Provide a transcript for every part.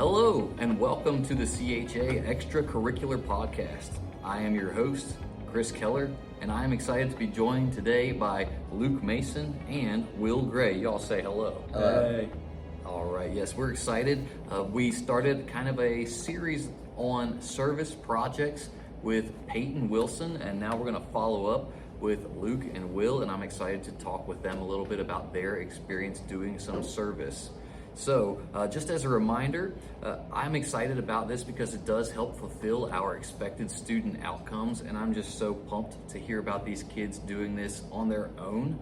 Hello, and welcome to the CHA Extracurricular Podcast. I am your host, Chris Keller, and I am excited to be joined today by Luke Mason and Will Gray. Y'all say hello. Hey. All right, yes, we're excited. We started kind of a series on service projects with Peyton Wilson, and now we're going to follow up with Luke and Will, and I'm excited to talk with them a little bit about their experience doing some service. So just as a reminder, I'm excited about this because it does help fulfill our expected student outcomes, and I'm just so pumped to hear about these kids doing this on their own.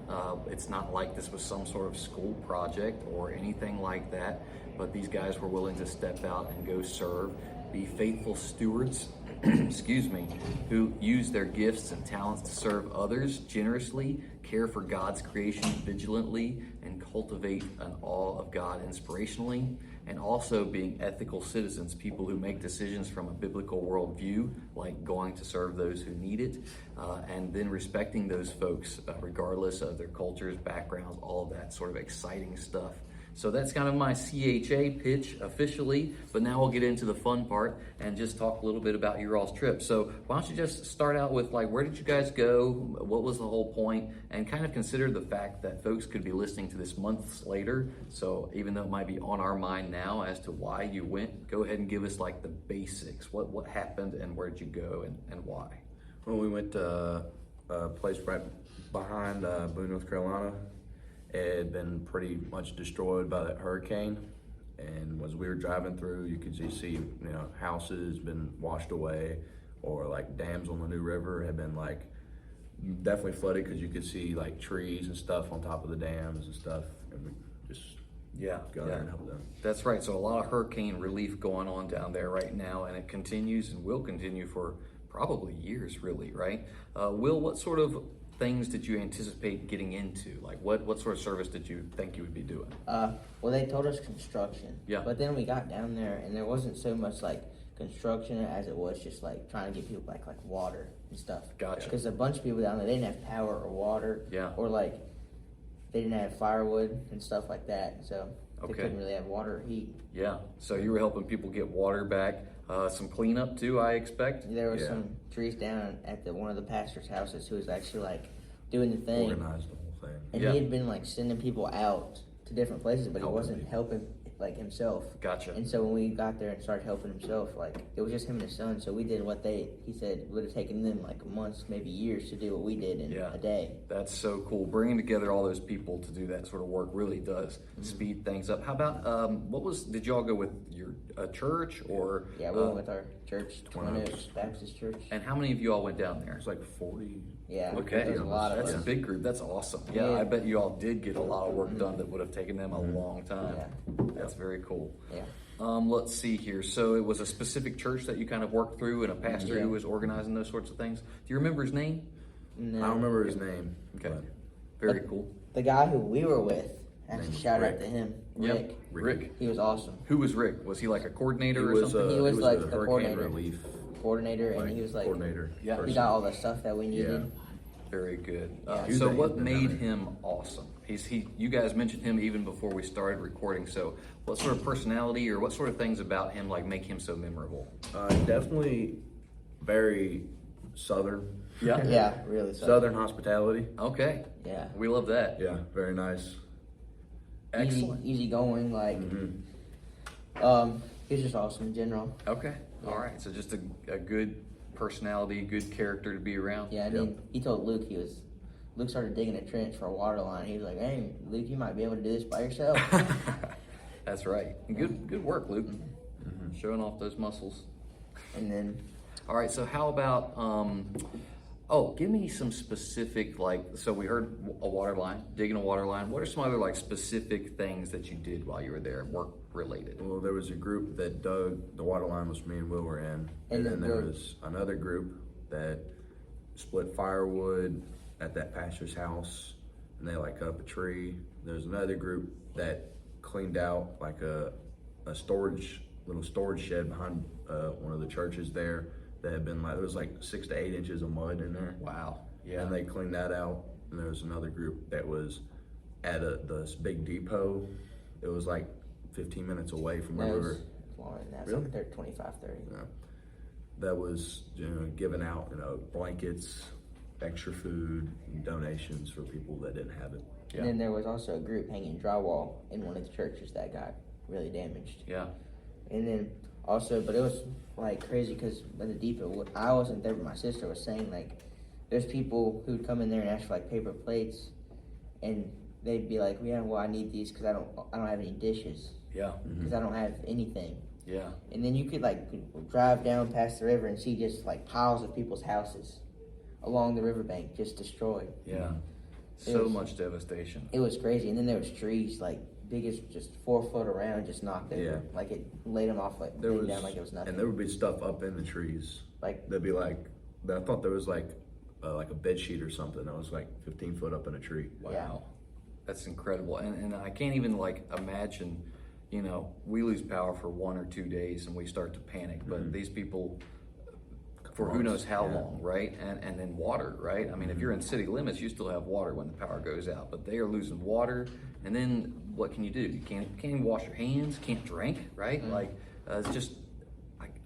It's not like this was some sort of school project or anything like that, but these guys were willing to step out and go serve, be faithful stewards, excuse me, who use their gifts and talents to serve others generously, care for God's creation vigilantly, and cultivate an awe of God inspirationally, and also being ethical citizens, people who make decisions from a biblical worldview, like going to serve those who need it, and then respecting those folks regardless of their cultures, backgrounds, all of that sort of exciting stuff. So that's kind of my CHA pitch officially, but now we'll get into the fun part and just talk a little bit about your all's trip. So why don't you just start out with, like, where did you guys go? What was the whole point? And kind of consider the fact that folks could be listening to this months later. So even though it might be on our mind now as to why you went, go ahead and give us like the basics. What happened and where did you go and why? Well, we went to a place right behind Boone, North Carolina. It had been pretty much destroyed by that hurricane, and as we were driving through, you could just see, houses been washed away, or like dams on the New River had been like definitely flooded because you could see like trees and stuff on top of the dams and stuff, and we just go there and help them. That's right. So a lot of hurricane relief going on down there right now, and it continues and will continue for probably years, really, right? Will, what sort of things did you anticipate getting into? Like what sort of service did you think you would be doing? Well, they told us construction. Yeah. But then we got down there and there wasn't so much like construction as it was just like trying to get people back like water and stuff. Gotcha. Because a bunch of people down there, they didn't have power or water. Yeah. Or like they didn't have firewood and stuff like that. So they couldn't really have water or heat. Yeah. So you were helping people get water back. Some cleanup too, I expect. There was some trees down at one of the pastor's houses who was actually like doing the thing. Organized the whole thing. And he had been like sending people out to different places, but he wasn't helping like himself. Gotcha. And so when we got there and started helping himself, like it was just him and his son. So we did what he said would have taken them like months, maybe years to do what we did in a day. That's so cool. Bringing together all those people to do that sort of work really does speed things up. How about, did y'all go with your church or? Yeah, we went with our church, Twin Oaks Baptist Church. And how many of you all went down there? It's like 40. Yeah. Okay. There's a lot of That's us. a big group. That's awesome. Yeah, I bet you all did get a lot of work done that would have taken them a long time. Yeah. That's very cool. Yeah. Let's see here. So it was a specific church that you kind of worked through and a pastor who was organizing those sorts of things. Do you remember his name? No. I don't remember his name. Okay. Very cool. The guy who we were with, actually shout out to him, Rick. Rick. He was awesome. Who was Rick? Was he like a coordinator or something? He was like the hurricane coordinator. relief Coordinator, and he was like coordinator. Yeah. He got all the stuff that we needed. Very good. Yeah. So what made him awesome? You guys mentioned him even before we started recording. So what sort of personality or what sort of things about him like make him so memorable? Definitely very Southern. Yeah. Yeah, really. Southern hospitality. Okay. Yeah. We love that. Yeah, very nice. Excellent. Easy going, like. He's just awesome in general. Okay. All right. So just a good personality, good character to be around. Yeah, I mean, he told Luke Luke started digging a trench for a water line. He was like, "Hey, Luke, you might be able to do this by yourself." That's right. Good work, Luke. Showing off those muscles. And then, all right. So how about give me some specific, so we heard a water line, digging a water line. What are some other specific things that you did while you were there, work related? Well, there was a group that dug the water line, which me and Will were in, and then there was another group that split firewood at that pastor's house, and they cut up a tree. There's another group that cleaned out like a little storage shed behind one of the churches there that had been there was 6 to 8 inches of mud in there. Wow. Yeah. And they cleaned that out. And there was another group that was at this big depot. It was 15 minutes away from where we were longer than that. It's Really? like 30, 25, 30. Yeah. That was, giving out, blankets, extra food, and donations for people that didn't have it. Yeah. And then there was also a group hanging drywall in one of the churches that got really damaged. Yeah. And then also, but it was like crazy because in the depot, I wasn't there, but my sister was saying like, there's people who'd come in there and ask for like paper plates, and they'd be like, yeah, well, I need these because I don't have any dishes. Yeah. Because I don't have anything. Yeah. And then you could like drive down past the river and see just like piles of people's houses along the riverbank just destroyed. Yeah. It So was- much devastation. It was crazy. And then there was trees like big as just 4 foot around, just knocked over. Yeah. Like it laid them off, like There laid was, down like it was nothing. and there would be stuff up in the trees. Like There'd be I thought there was like a bed sheet or something that was like 15 foot up in a tree. Wow. Yeah. That's incredible. And I can't even like imagine, we lose power for 1 or 2 days and we start to panic, but these people for who knows how long, right? And then water, right? I mean, if you're in city limits, you still have water when the power goes out, but they are losing water. And then what can you do? You can't even wash your hands, can't drink, right? Like, it's just,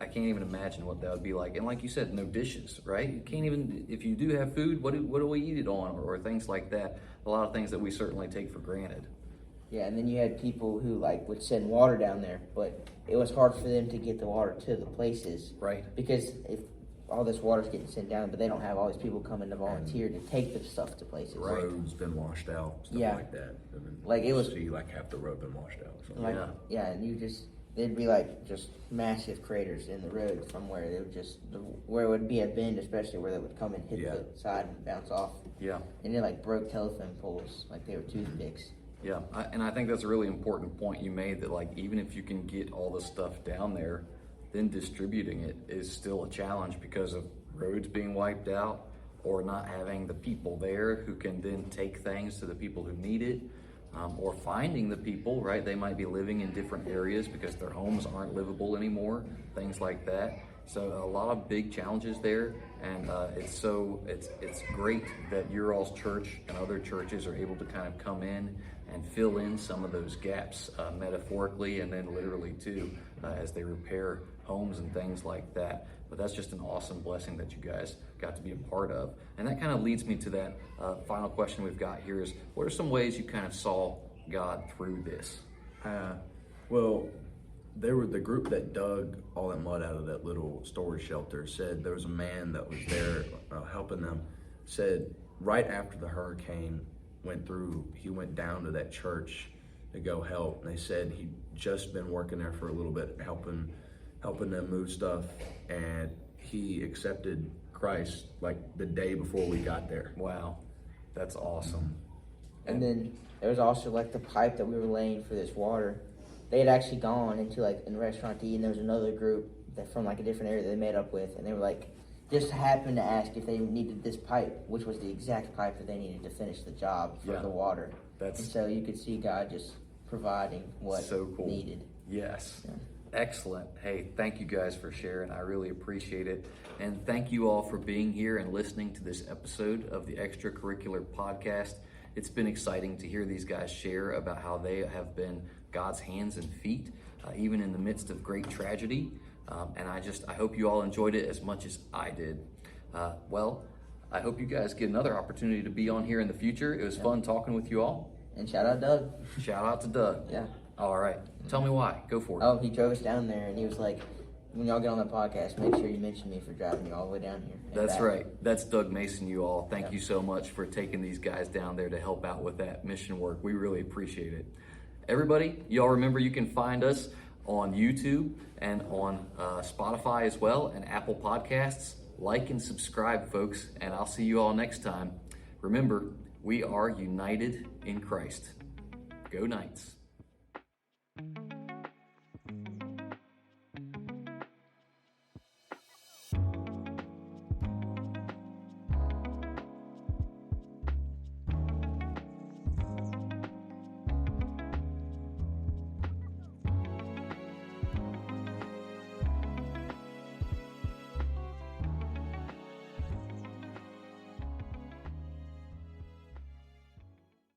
I can't even imagine what that would be like. And like you said, no dishes, right? You can't even, if you do have food, what do we eat it on, or things like that? A lot of things that we certainly take for granted. yeah, and then you had people who like would send water down there, but it was hard for them to get the water to the places. Right. Because if all this water's getting sent down, but they don't have all these people coming to volunteer to take the stuff to places. Right. Roads been washed out, stuff Yeah. like that. And then Like, it was- see like half the road been washed out. So. Like, Yeah. yeah, and they'd be like just massive craters in the road from where they would where it would be a bend, especially where they would come and hit Yeah. the side and bounce off. Yeah. And they like broke telephone poles like they were toothpicks. Yeah, and I think that's a really important point you made, that like even if you can get all the stuff down there, then distributing it is still a challenge because of roads being wiped out or not having the people there who can then take things to the people who need it, or finding the people, right? They might be living in different areas because their homes aren't livable anymore, things like that. So a lot of big challenges there, and it's great that your all's church and other churches are able to kind of come in and fill in some of those gaps, metaphorically and then literally too, as they repair homes and things like that. But that's just an awesome blessing that you guys got to be a part of. And that kind of leads me to that final question we've got here is, what are some ways you kind of saw God through this? Well, they were the group that dug all that mud out of that little storage shelter. Said there was a man that was there helping them. Said right after the hurricane went through, he went down to that church to go help. And they said he'd just been working there for a little bit, helping them move stuff, and he accepted Christ like the day before we got there. Wow, that's awesome. And then there was also like the pipe that we were laying for this water. They had actually gone into like in a restaurant to eat, and there was another group that from like a different area that they met up with, and they were like, just happened to ask if they needed this pipe, which was the exact pipe that they needed to finish the job for the water. And so you could see God just providing what so cool. needed. Yes. Yeah. Excellent. Hey, thank you guys for sharing. I really appreciate it. And thank you all for being here and listening to this episode of the Extracurricular Podcast. It's been exciting to hear these guys share about how they have been God's hands and feet, even in the midst of great tragedy. And I hope you all enjoyed it as much as I did. Well, I hope you guys get another opportunity to be on here in the future. It was fun talking with you all. And shout out Doug. Shout out to Doug. Yeah. All right. Tell me why. Go for it. Oh, he drove us down there, and he was like, when y'all get on the podcast, make sure you mention me for driving you all the way down here. and That's back." right. That's Doug Mason, you all. Thank you so much for taking these guys down there to help out with that mission work. We really appreciate it. Everybody, y'all remember you can find us on YouTube and on Spotify as well, and Apple Podcasts. Like and subscribe, folks, and I'll see you all next time. Remember, we are united in Christ. Go Knights.